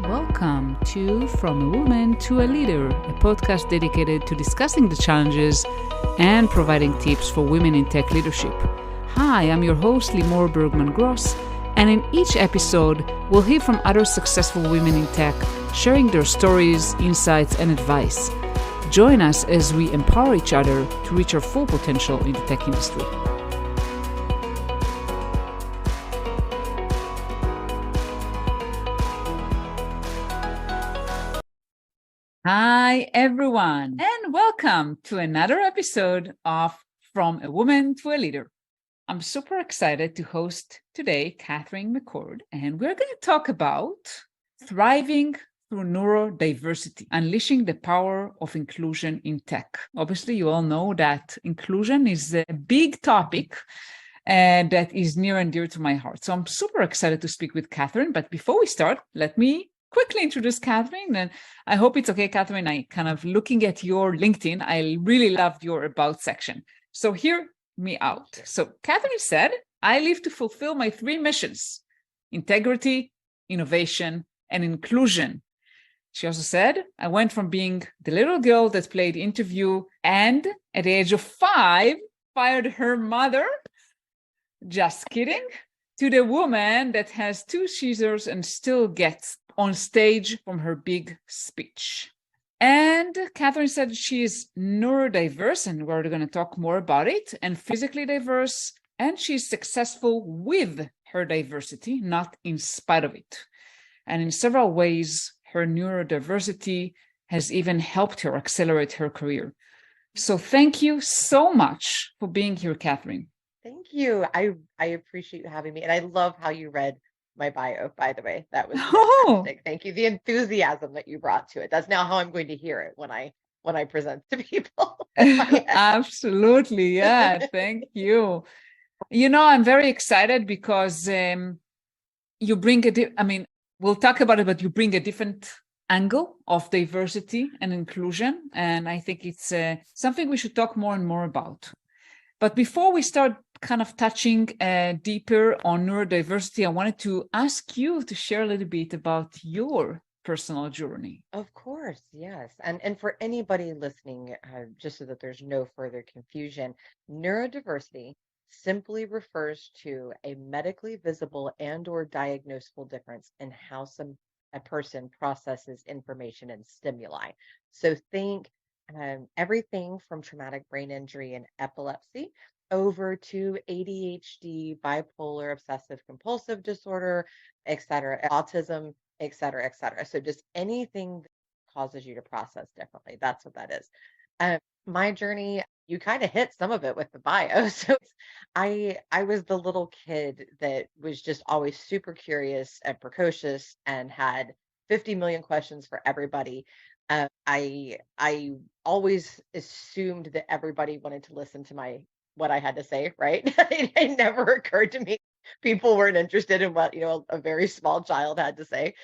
Welcome to From a Woman to a Leader, a podcast dedicated to discussing the challenges and providing tips for women in tech leadership. Hi, I'm your host, Limor Bergman-Gross, and in each episode, we'll hear from other successful women in tech, sharing their stories, insights, and advice. Join us as we empower each other to reach our full potential in the tech industry. Hi, everyone, and welcome to another episode of From a Woman to a Leader. I'm super excited to host today Katherine McCord, and we're going to talk about thriving through neurodiversity, unleashing the power of inclusion in tech. Obviously, you all know that inclusion is a big topic that is near and dear to my heart. So I'm super excited to speak with Katherine. But before we start, let me quickly introduce Katherine. And I hope it's okay, Katherine. I kind of looking at your LinkedIn, I really loved your about section. So hear me out. So Katherine said, I live to fulfill my three missions: integrity, innovation, and inclusion. She also said, I went from being the little girl that played interview and at the age of 5, fired her mother. Just kidding. To the woman that has 2 scissors and still gets on stage from her big speech. And Katherine said she is neurodiverse, and we're going to talk more about it, and physically diverse, and she's successful with her diversity, not in spite of it. And in several ways, her neurodiversity has even helped her accelerate her career. So thank you so much for being here, Katherine. Thank you. I appreciate you having me. And I love how you read my bio, by the way. That was fantastic. Thank you. The enthusiasm that you brought to it. That's now how I'm going to hear it when I present to people. Absolutely. Yeah. Thank you. You know, I'm very excited because you bring we'll talk about it, but you bring a different angle of diversity and inclusion. And I think it's something we should talk more and more about. But before we start kind of touching deeper on neurodiversity, I wanted to ask you to share a little bit about your personal journey. Of course, yes. And for anybody listening, just so that there's no further confusion, neurodiversity simply refers to a medically visible and or diagnosable difference in how a person processes information and stimuli. So think everything from traumatic brain injury and epilepsy over to ADHD, bipolar, obsessive compulsive disorder, et cetera, autism, et cetera, et cetera. So just anything that causes you to process differently. That's what that is. My journey, you kind of hit some of it with the bio. So I was the little kid that was just always super curious and precocious and had 50 million questions for everybody. I always assumed that everybody wanted to listen to what I had to say, right? It never occurred to me people weren't interested in what, a very small child had to say.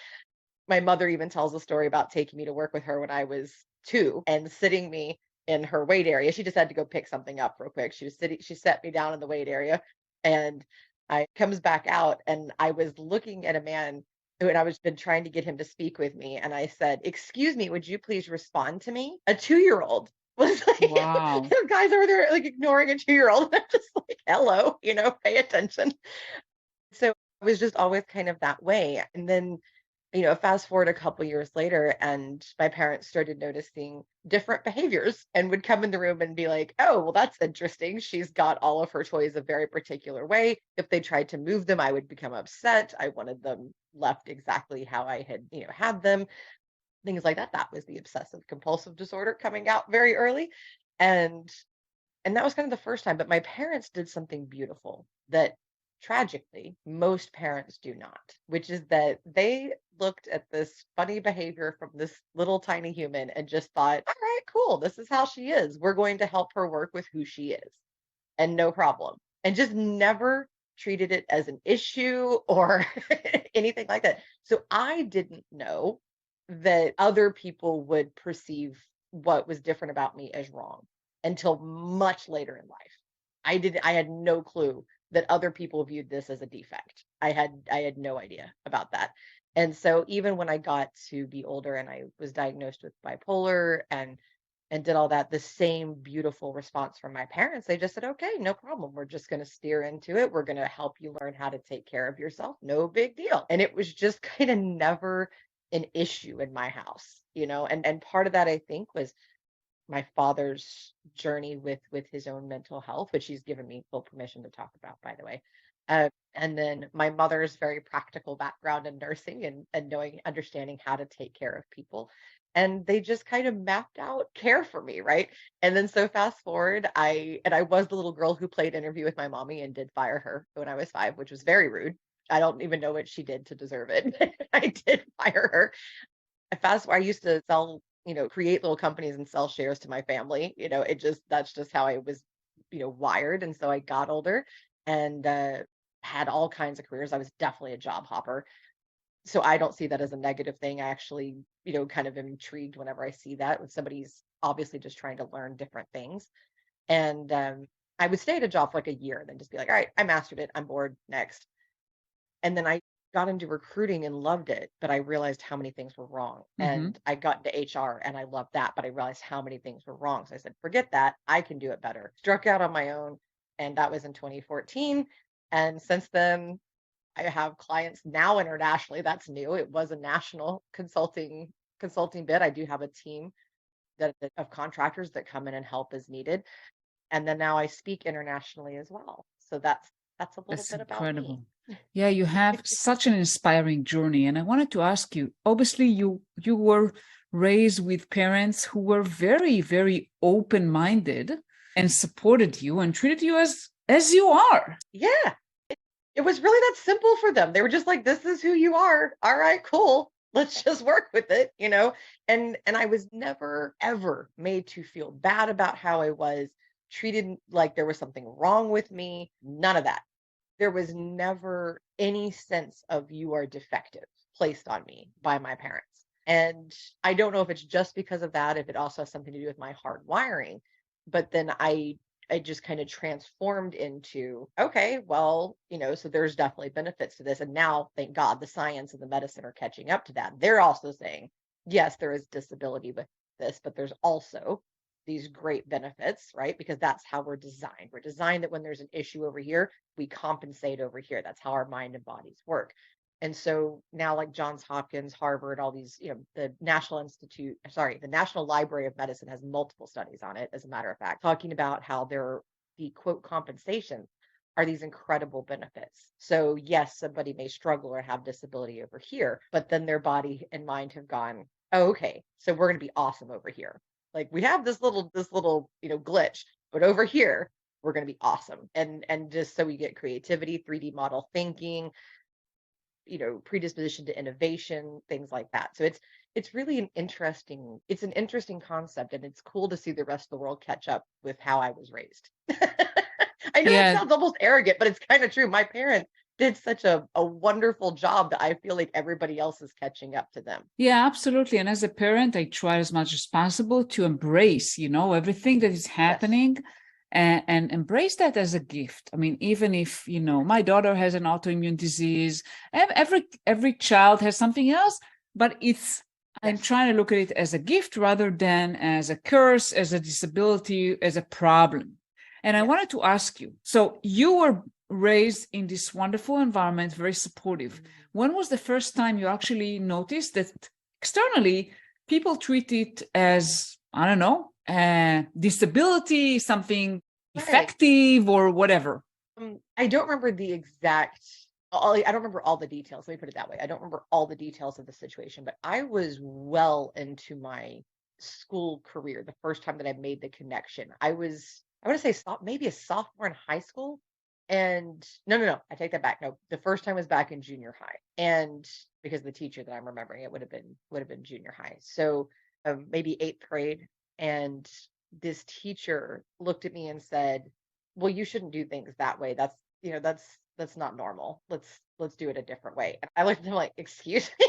My mother even tells a story about taking me to work with her when I was 2 and sitting me in her wait area. She just had to go pick something up real quick. She set me down in the wait area, and I comes back out, and I was looking at a man and I was been trying to get him to speak with me. And I said, "Excuse me, would you please respond to me?" A 2-year-old was like, Wow. the guys over there like ignoring a 2-year-old. I'm just like, hello, pay attention. So I was just always kind of that way. And then, fast forward a couple years later, and my parents started noticing different behaviors and would come in the room and be like, oh, well, that's interesting. She's got all of her toys a very particular way. If they tried to move them, I would become upset. I wanted them left exactly how I had, had them, things like that. That was the obsessive compulsive disorder coming out very early. And that was kind of the first time. But my parents did something beautiful that tragically most parents do not, which is that they looked at this funny behavior from this little tiny human and just thought, all right, cool, this is how she is, we're going to help her work with who she is, and no problem, and just never treated it as an issue or anything like that. So I didn't know that other people would perceive what was different about me as wrong until much later in life. I had no clue that other people viewed this as a defect. I had no idea about that. And so even when I got to be older and I was diagnosed with bipolar and did all that, the same beautiful response from my parents. They just said, okay, no problem. We're just going to steer into it. We're going to help you learn how to take care of yourself. No big deal. And it was just kind of never an issue in my house, and part of that I think was my father's journey with his own mental health, which he's given me full permission to talk about, by the way. And then my mother's very practical background in nursing and understanding how to take care of people. And they just kind of mapped out care for me, right? And then so fast forward, I was the little girl who played interview with my mommy and did fire her when I was 5, which was very rude. I don't even know what she did to deserve it. I did fire her. I used to sell, create little companies and sell shares to my family. That's just how I was, wired. And so I got older and had all kinds of careers. I was definitely a job hopper. So I don't see that as a negative thing. I actually, kind of am intrigued whenever I see that when somebody's obviously just trying to learn different things. And I would stay at a job for like a year and then just be like, all right, I mastered it. I'm bored. Next. And then I got into recruiting and loved it, but I realized how many things were wrong. And I got into HR and I loved that, but I realized how many things were wrong. So I said, forget that. I can do it better. Struck out on my own. And that was in 2014. And since then, I have clients now internationally. That's new. It was a national consulting bid. I do have a team of contractors that come in and help as needed. And then now I speak internationally as well. So that's a little That's bit about me. incredible. Yeah, you have such an inspiring journey. And I wanted to ask you, obviously you were raised with parents who were very, very open-minded and supported you and treated you as you are. Yeah. It was really that simple for them. They were just like, this is who you are. All right, cool. Let's just work with it, And I was never ever made to feel bad about how I was treated, like there was something wrong with me. None of that. There was never any sense of you are defective placed on me by my parents. And I don't know if it's just because of that, if it also has something to do with my hard wiring, but then I just kind of transformed into, okay, well, so there's definitely benefits to this. And now, thank God, the science and the medicine are catching up to that. They're also saying, yes, there is disability with this, but there's also these great benefits, right? Because that's how we're designed. We're designed that when there's an issue over here, we compensate over here. That's how our mind and bodies work. And so now, like Johns Hopkins, Harvard, all these, the the National Library of Medicine has multiple studies on it, as a matter of fact, talking about how the quote compensations are these incredible benefits. So yes, somebody may struggle or have disability over here, but then their body and mind have gone, oh, okay, so we're going to be awesome over here. Like we have this little, glitch, but over here, we're going to be awesome. And just so we get creativity, 3D model thinking, predisposition to innovation, things like that. So it's really an interesting concept, and it's cool to see the rest of the world catch up with how I was raised. I know that sounds almost arrogant, but it's kind of true. My parents did such a wonderful job that I feel like everybody else is catching up to them. Yeah, absolutely. And as a parent, I try as much as possible to embrace, everything that is happening. Yes. And embrace that as a gift. I mean, even if, my daughter has an autoimmune disease, every child has something else, but I'm trying to look at it as a gift rather than as a curse, as a disability, as a problem. And I wanted to ask you, so you were raised in this wonderful environment, very supportive. When was the first time you actually noticed that externally people treat it as, I don't know, disability, something effective or whatever? I don't remember the exact, I don't remember all the details. Let me put it that way. I don't remember all the details of the situation, but I was well into my school career the first time that I made the connection. I want to say maybe a sophomore in high school. And no, I take that back. No, the first time was back in junior high. And because the teacher that I'm remembering, it would have been junior high. So maybe 8th grade. And this teacher looked at me and said, well, you shouldn't do things that way. That's not normal. Let's do it a different way. And I looked at him like, excuse me?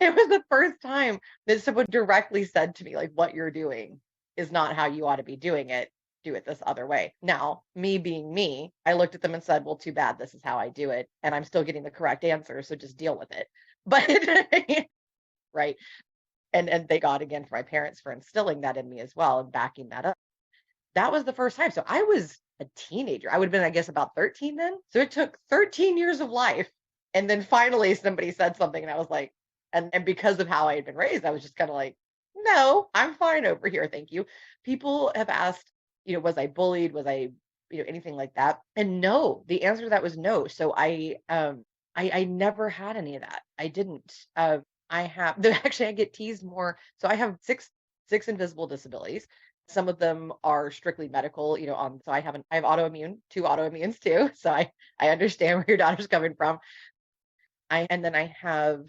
It was the first time that someone directly said to me, like, what you're doing is not how you ought to be doing it. Do it this other way. Now, me being me, I looked at them and said, well, too bad. This is how I do it. And I'm still getting the correct answer. So just deal with it. But right. And thank God again for my parents for instilling that in me as well and backing that up. That was the first time. So I was a teenager. I would have been, I guess, about 13 then. So it took 13 years of life. And then finally somebody said something and I was like, and because of how I had been raised, I was just kind of like, no, I'm fine over here. Thank you. People have asked, was I bullied? Was I, anything like that? And no, the answer to that was no. So I never had any of that. I didn't. I have actually I get teased more. So I have six invisible disabilities. Some of them are strictly medical, so I have two autoimmunes too. So I understand where your daughter's coming from. And then I have,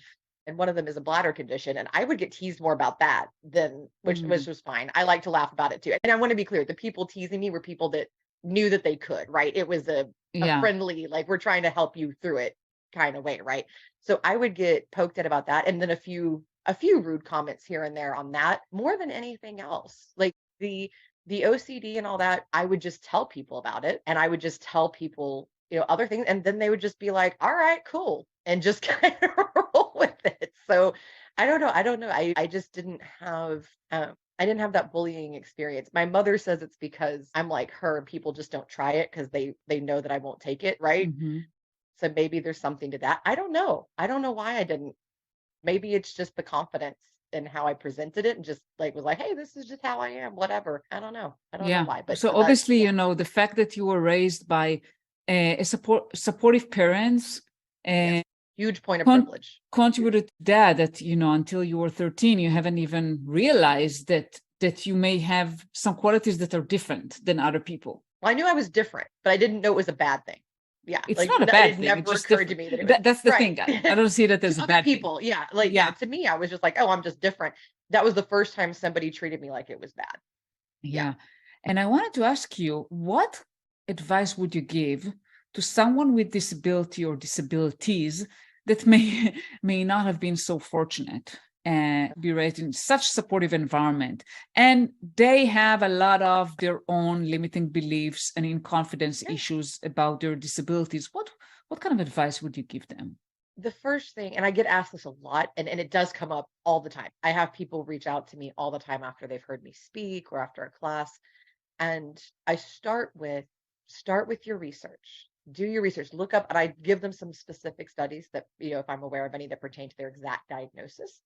and one of them is a bladder condition, and I would get teased more about that than which was fine. I like to laugh about it too. And I want to be clear, the people teasing me were people that knew that they could, right? It was a Yeah. friendly, like we're trying to help you through it kind of way, right? So I would get poked at about that, and then a few rude comments here and there on that more than anything else. Like the OCD and all that, I would just tell people about it, and I would just tell people, other things, and then they would just be like, "All right, cool," and just kind of roll with it. So I don't know. I just didn't have I didn't have that bullying experience. My mother says it's because I'm like her and people just don't try it because they know that I won't take it, right? Mm-hmm. So maybe there's something to that. I don't know. I don't know why I didn't. Maybe it's just the confidence in how I presented it and just like was like, hey, this is just how I am, whatever. I don't know. I don't know Yeah. why, but So that, obviously, yeah, the fact that you were raised by a supportive parents yes, huge point of con privilege. contributed to that, until you were 13, you haven't even realized that you may have some qualities that are different than other people. Well, I knew I was different, but I didn't know it was a bad thing. Yeah, It's like not a bad it thing. It's never just occurred to different. me that it was That's the right. thing. I don't see that as To a other bad thing. people, yeah, like yeah, Yeah. to me, I was just like, oh, I'm just different. That was the first time somebody treated me like it was bad. Yeah. Yeah. And I wanted to ask you, what advice would you give to someone with disability or disabilities that may may not have been so fortunate and be raised in such supportive environment, and they have a lot of their own limiting beliefs and in confidence Yeah. issues about their disabilities? What kind of advice would you give them? The first thing, and I get asked this a lot, and it does come up all the time. I have people reach out to me all the time after they've heard me speak or after a class. And I start with your research. Do your research. Look up, and I give them some specific studies that, if I'm aware of any that pertain to their exact diagnosis.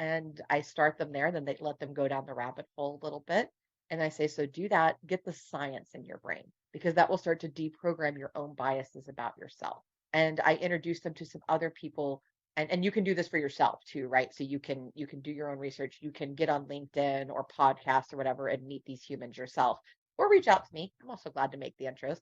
And I start them there, and then they let them go down the rabbit hole a little bit. And I say, so do that, get the science in your brain, because that will start to deprogram your own biases about yourself. And I introduce them to some other people, and you can do this for yourself too, right? So you can do your own research, you can get on LinkedIn or podcasts or whatever and meet these humans yourself, or reach out to me. I'm also glad to make the intros.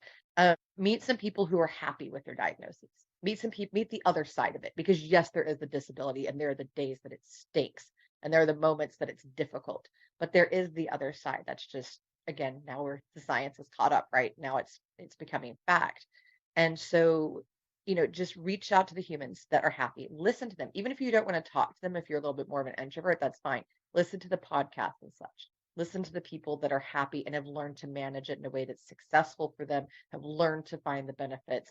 Meet some people who are happy with their diagnoses. Meet some people, meet the other side of it, because yes, there is the disability, and there are the days that it stinks, and there are the moments that it's difficult, but there is the other side. That's just, again, now where the science is caught up, right? Now it's becoming fact. And so, just reach out to the humans that are happy. Listen to them. Even if you don't want to talk to them, if you're a little bit more of an introvert, that's fine. Listen to the podcast and such. Listen to the people that are happy and have learned to manage it in a way that's successful for them, have learned to find the benefits.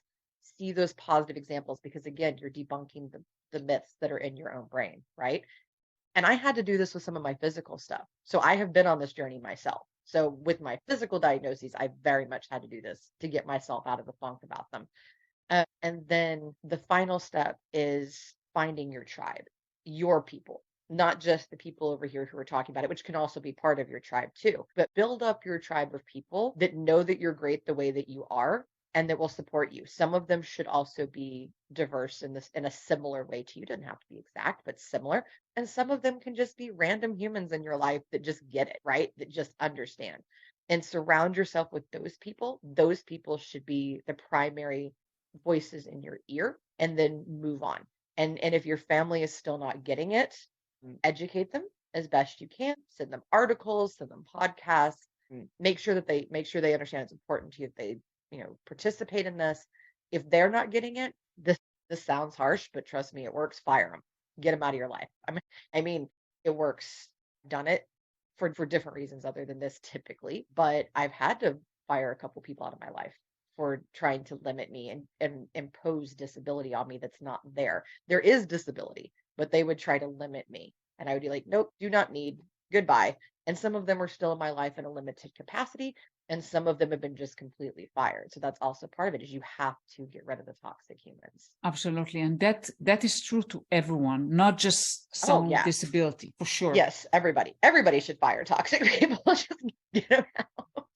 See those positive examples, because again, you're debunking the myths that are in your own brain, right? And I had to do this with some of my physical stuff. So I have been on this journey myself. So with my physical diagnoses, I very much had to do this to get myself out of the funk about them. And then the final step is finding your tribe, your people, not just the people over here who are talking about it, which can also be part of your tribe too. But build up your tribe of people that know that you're great the way that you are and that will support you. Some of them should also be diverse in a similar way to you. Doesn't have to be exact, but similar. And some of them can just be random humans in your life that just get it, right? That just understand. And surround yourself with those people. Those people should be the primary voices in your ear, and then move on. And if your family is still not getting it, educate them as best you can. Send them articles, send them podcasts. Make sure they understand it's important to you that they, participate in this. If they're not getting it, this sounds harsh, but trust me, it works. Fire them. Get them out of your life. I mean, it works. Done it for different reasons other than this typically, but I've had to fire a couple people out of my life for trying to limit me and impose disability on me that's not there. There is disability, but they would try to limit me. And I would be like, nope, do not need, goodbye. And some of them are still in my life in a limited capacity, and some of them have been just completely fired. So that's also part of it, is you have to get rid of the toxic humans. Absolutely. And that is true to everyone, not just Oh, someone with yeah. disability, for sure. Yes, everybody should fire toxic people. Just get them out,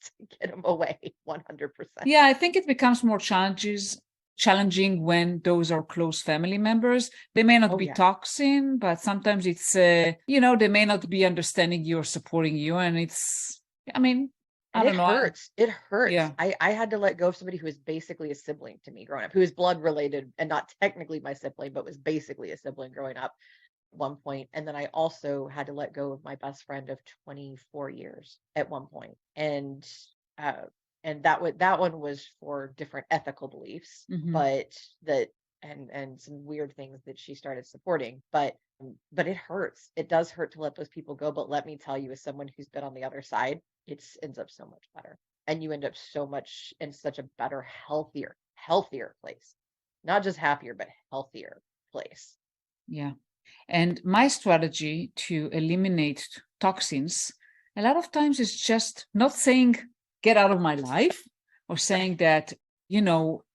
get them away 100%. Yeah, I think it becomes more challenging when those are close family members. They may not Oh, be yeah. toxin, but sometimes it's, they may not be understanding you or supporting you. And it's, I mean, I And it don't know. hurts. It hurts. Yeah. I had to let go of somebody who was basically a sibling to me growing up, who is blood related and not technically my sibling, but was basically a sibling growing up at one point. And then I also had to let go of my best friend of 24 years at one point. Uh and that one was for different ethical beliefs, Mhm. but that and some weird things that she started supporting. But it hurts. It does hurt to let those people go. But let me tell you, as someone who's been on the other side, it ends up so much better. And you end up so much in such a better, healthier place. Not just happier, but healthier place. Yeah. And my strategy to eliminate toxins, a lot of times is just not saying, get out of my life, or saying that,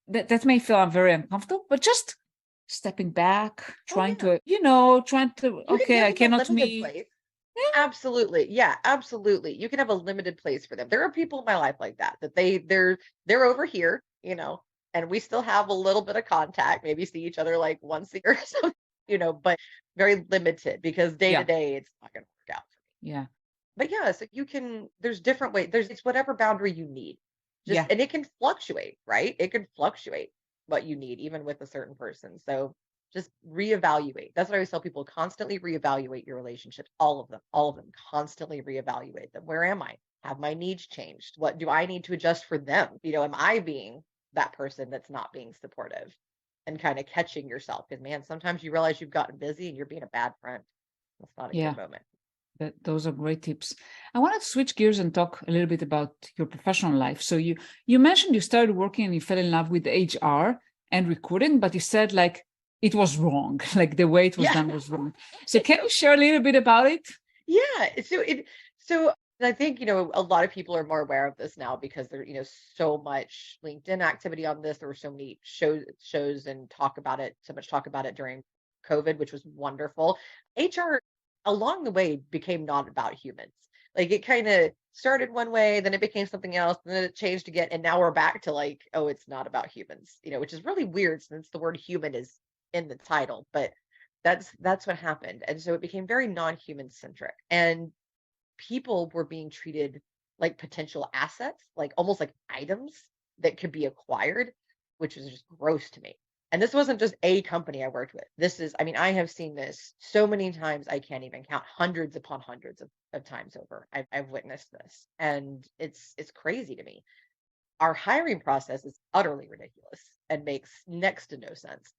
that may feel I'm very uncomfortable, but just stepping back, trying Yeah. to, You can okay, give I them a cannot limited meet. place. Yeah. Absolutely. Yeah, absolutely. You can have a limited place for them. There are people in my life like that, that they're over here, and we still have a little bit of contact, maybe see each other like once a year or something, but very limited, because day to Yeah. day it's not going to work out for me. Yeah. But yeah, so there's different ways. It's whatever boundary you need. Yeah. And it can fluctuate, right? It can fluctuate what you need, even with a certain person. So just reevaluate. That's what I always tell people: constantly reevaluate your relationships, all of them, constantly reevaluate them. Where am I? Have my needs changed? What do I need to adjust for them? Am I being that person that's not being supportive? And kind of catching yourself, because man, sometimes you realize you've gotten busy and you're being a bad friend. That's not a Yeah. good moment. Those are great tips. I wanted to switch gears and talk a little bit about your professional life. So you mentioned you started working and you fell in love with HR and recruiting, but you said like it was wrong, like the way it was Yeah. done was wrong. So can you share a little bit about it? Yeah. So I think, a lot of people are more aware of this now, because there, so much LinkedIn activity on this. There were so many shows and so much talk about it during COVID, which was wonderful. HR along the way became not about humans. Like, it kind of started one way, then it became something else, and then it changed again. And now we're back to like, oh, it's not about humans, which is really weird since the word human is in the title. But that's what happened. And so it became very non-human centric, and people were being treated like potential assets, like almost like items that could be acquired, which was just gross to me. And this wasn't just a company I worked with. I have seen this so many times I can't even count, hundreds upon hundreds of times over. I've witnessed this, and it's crazy to me. Our hiring process is utterly ridiculous and makes next to no sense.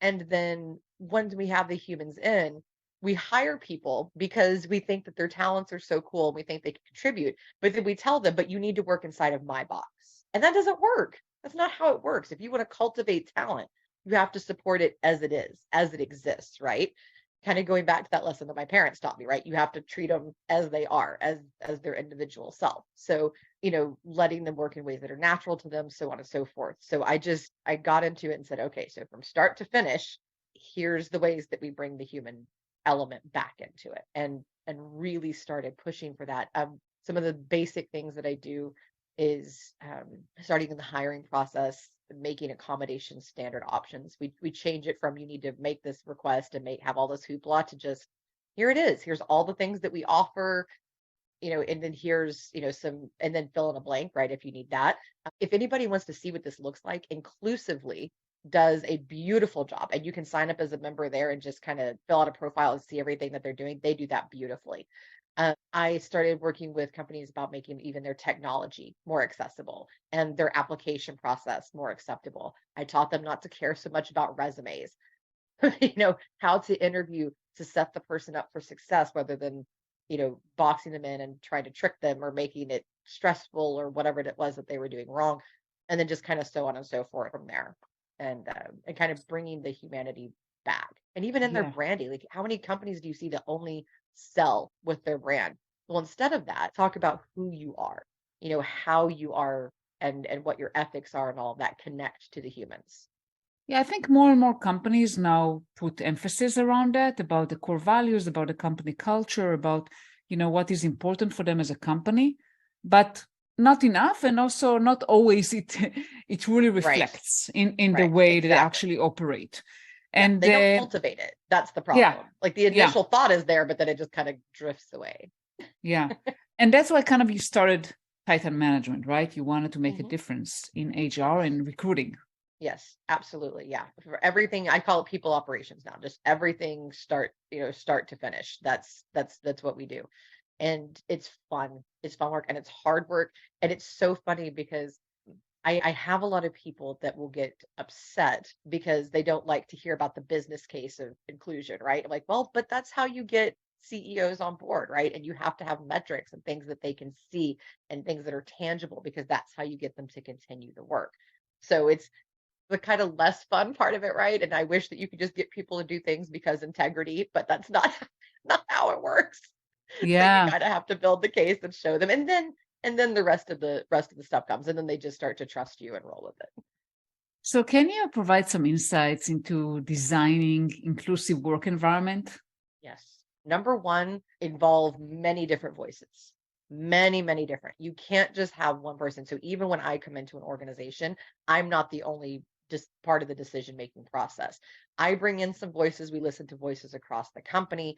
And then once we have the humans in, we hire people because we think that their talents are so cool and we think they can contribute. But then we tell them, but you need to work inside of my box. And that doesn't work. That's not how it works. If you want to cultivate talent, you have to support it as it is, as it exists, right? Kind of going back to that lesson that my parents taught me, right? You have to treat them as they are, as their individual self. So, letting them work in ways that are natural to them, so on and so forth. So I got into it and said, okay, so from start to finish, here's the ways that we bring the human element back into it, and really started pushing for that. Some of the basic things that I do is, starting in the hiring process, making accommodation standard options. We change it from, you need to make this request and have all this hoopla, to just, here it is. Here's all the things that we offer, and then here's, some, and then fill in a blank, right? If you need that. If anybody wants to see what this looks like, Inclusively does a beautiful job, and you can sign up as a member there and just kind of fill out a profile and see everything that they're doing. They do that beautifully. I started working with companies about making even their technology more accessible and their application process more acceptable. I taught them not to care so much about resumes, how to interview to set the person up for success, rather than, boxing them in and trying to trick them or making it stressful or whatever it was that they were doing wrong. and then just kind of so on and so forth from there, and kind of bringing the humanity back. And even in their Yeah. branding, like how many companies do you see that only sell with their brand? Well, instead of that, talk about who you are, how you are, and what your ethics are, and all of that connect to the humans. Yeah, I think more and more companies now put emphasis around that, about the core values, about the company culture, about, what is important for them as a company, but not enough, and also not always it really Right, reflects in the right, way they exactly. actually operate. Yeah, And they don't cultivate it. That's the yeah, problem. Like the yeah, initial thought is there, but then it just kind of drifts away. yeah. And that's why kind of you started Titan Management, right? You wanted to make a Hmm. difference in HR Yes. and recruiting. Yes, absolutely. Yeah. For everything, I call it people operations now. Just everything start to finish. That's what we do. And it's fun. It's fun work and it's hard work. And it's so funny because I have a lot of people that will get upset because they don't like to hear about the business case of inclusion, right? I'm like, well, but that's how you get CEOs on board, right? And you have to have metrics and things that they can see and things that are tangible because that's how you get them to continue the work. So it's the kind of less fun part of it, right? And I wish that you could just get people to do things because integrity, but that's not not how it works. So you Yeah. kind of have to build the case and show them, and then the rest of the stuff comes, and then they just start to trust you and roll with it. So can you provide some insights into designing inclusive work environment? Yes. Number one, involve many different voices. Many, many different. You can't just have one person. So even when I come into an organization, I'm not the only just part of the decision making process. I bring in some voices. We listen to voices across the company.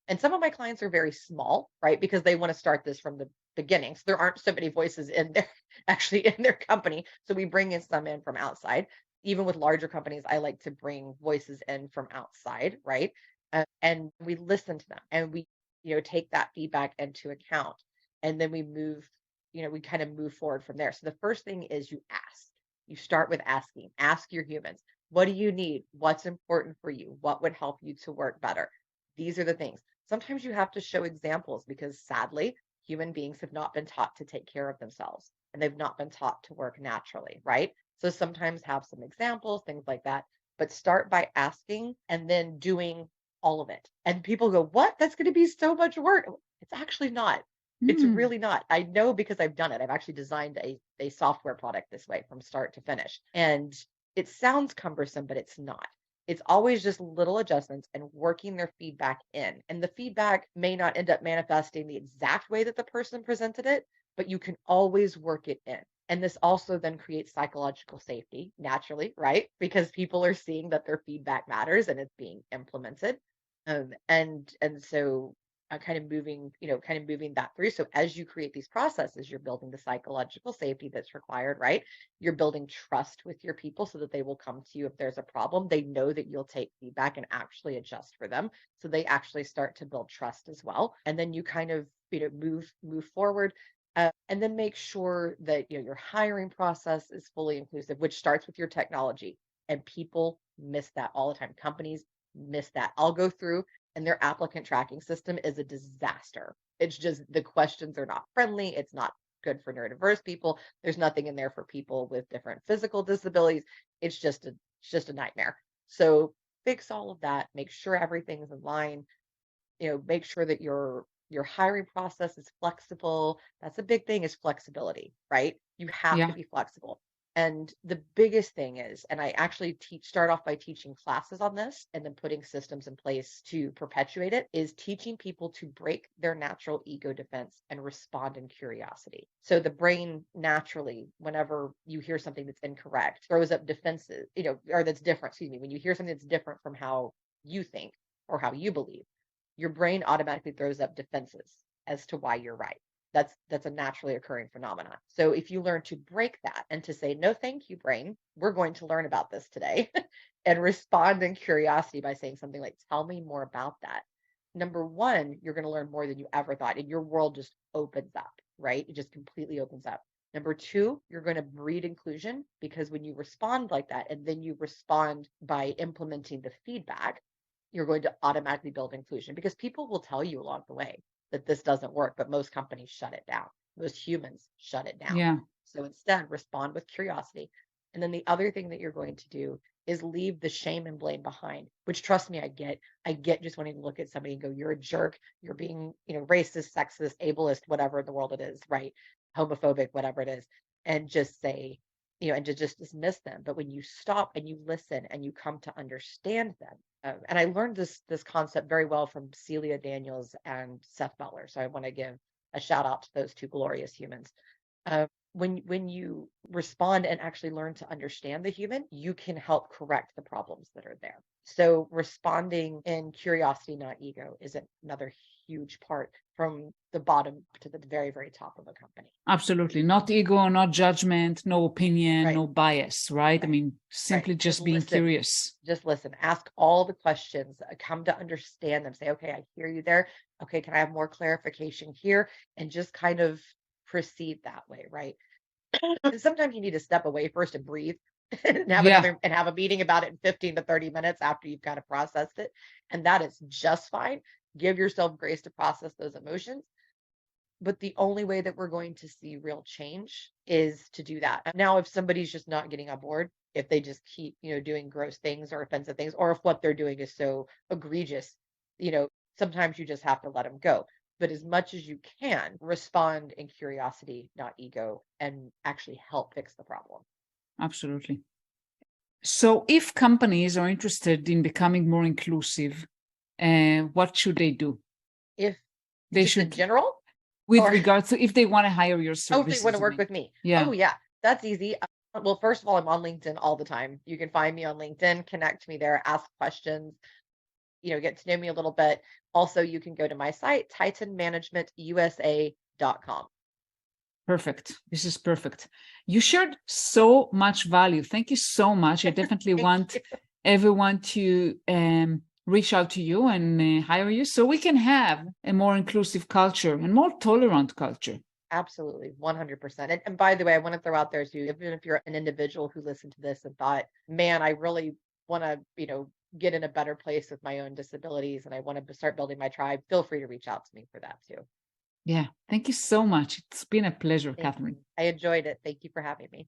And some of my clients are very small, right? Because they want to start this from the beginning. So there aren't so many voices in there actually in their company. So we bring in some in from outside. Even with larger companies, I like to bring voices in from outside, right? And we listen to them and we, take that feedback into account. And then we kind of move forward from there. So the first thing is you ask. You start with asking. Ask your humans, what do you need? What's important for you? What would help you to work better? These are the things. Sometimes you have to show examples because sadly, human beings have not been taught to take care of themselves and they've not been taught to work naturally, right? So sometimes have some examples, things like that, but start by asking and then doing all of it. And people go, "What? That's going to be so much work." It's actually not. It's Hmm. really not. I know because I've done it. I've actually designed a software product this way from start to finish. And it sounds cumbersome, but it's not. It's always just little adjustments and working their feedback in. And the feedback may not end up manifesting the exact way that the person presented it, but you can always work it in. And this also then creates psychological safety naturally, right? Because people are seeing that their feedback matters and it's being implemented. And so kind of moving that through. So as you create these processes, you're building the psychological safety that's required, right? You're building trust with your people so that they will come to you if there's a problem. They know that you'll take feedback and actually adjust for them. So they actually start to build trust as well. And then you kind of, move forward. And then make sure that your hiring process is fully inclusive, which starts with your technology. And people miss that all the time. Companies miss that. I'll go through and their applicant tracking system is a disaster. It's just the questions are not friendly. It's not good for neurodiverse people. There's nothing in there for people with different physical disabilities. It's just a nightmare. So fix all of that. Make sure everything's in line. Make sure that your hiring process is flexible. That's a big thing is flexibility, right? You have to Yeah. be flexible. And the biggest thing is, and I actually start off by teaching classes on this and then putting systems in place to perpetuate it, is teaching people to break their natural ego defense and respond in curiosity. So the brain naturally, whenever you hear something that's incorrect, throws up defenses, or that's different, excuse me, when you hear something that's different from how you think or how you believe, your brain automatically throws up defenses as to why you're right. That's a naturally occurring phenomenon. So if you learn to break that and to say, no, thank you, brain, we're going to learn about this today, and respond in curiosity by saying something like, tell me more about that. Number one, you're going to learn more than you ever thought, and your world just opens up, right? It just completely opens up. Number two, you're going to breed inclusion because when you respond like that, and then you respond by implementing the feedback, you're going to automatically build inclusion because people will tell you along the way that this doesn't work, but most companies shut it down. Most humans shut it down. Yeah. So instead, respond with curiosity. And then the other thing that you're going to do is leave the shame and blame behind, which trust me, I get just wanting to look at somebody and go, you're a jerk, you're being, racist, sexist, ableist, whatever in the world it is, right? Homophobic, whatever it is, and just say, and to just dismiss them. But when you stop and you listen and you come to understand them, and I learned this concept very well from Celia Daniels and Seth Butler. So I want to give a shout out to those two glorious humans. When you respond and actually learn to understand the human, you can help correct the problems that are there. So responding in curiosity, not ego, is another huge part from the bottom to the very, very top of a company. Absolutely. Not ego, not judgment, no opinion, Right. no bias, right? I Right. mean, simply Right. just being listen. curious. Just listen, ask all the questions, come to understand them, say, okay, I hear you there. Okay, can I have more clarification here? And just kind of proceed that way, right? Sometimes you need to step away first and breathe and have a meeting about it in 15 to 30 minutes after you've kind of processed it. And that is just fine. Give yourself grace to process those emotions. But the only way that we're going to see real change is to do that. Now, if somebody's just not getting on board, if they just keep, doing gross things or offensive things, or if what they're doing is so egregious, sometimes you just have to let them go. But as much as you can, respond in curiosity, not ego, and actually help fix the problem. Absolutely. So if companies are interested in becoming more inclusive, what should they do? If they just should, in general? With regards to if they want to hire your services. Oh, if they want to work with me. Yeah. Oh, yeah. That's easy. Well, first of all, I'm on LinkedIn all the time. You can find me on LinkedIn, connect me there, ask questions, get to know me a little bit. Also, you can go to my site, titanmanagementusa.com. Perfect. This is perfect. You shared so much value. Thank you so much. I definitely want everyone to reach out to you and hire you so we can have a more inclusive culture and more tolerant culture. Absolutely. 100%. And by the way, I want to throw out there too, even if you're an individual who listened to this and thought, man, I really want to, get in a better place with my own disabilities and I want to start building my tribe, feel free to reach out to me for that too. Yeah. Thank you so much. It's been a pleasure, Katherine. I enjoyed it. Thank you for having me.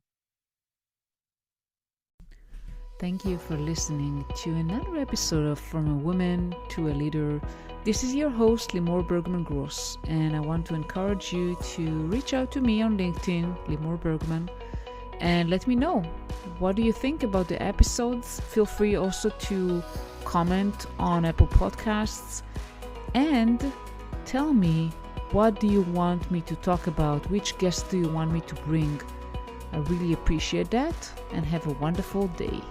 Thank you for listening to another episode of From a Woman to a Leader. This is your host, Limor Bergman-Gross, and I want to encourage you to reach out to me on LinkedIn, Limor Bergman, and let me know. What do you think about the episodes? Feel free also to comment on Apple Podcasts and tell me, what do you want me to talk about? Which guests do you want me to bring? I really appreciate that, and have a wonderful day.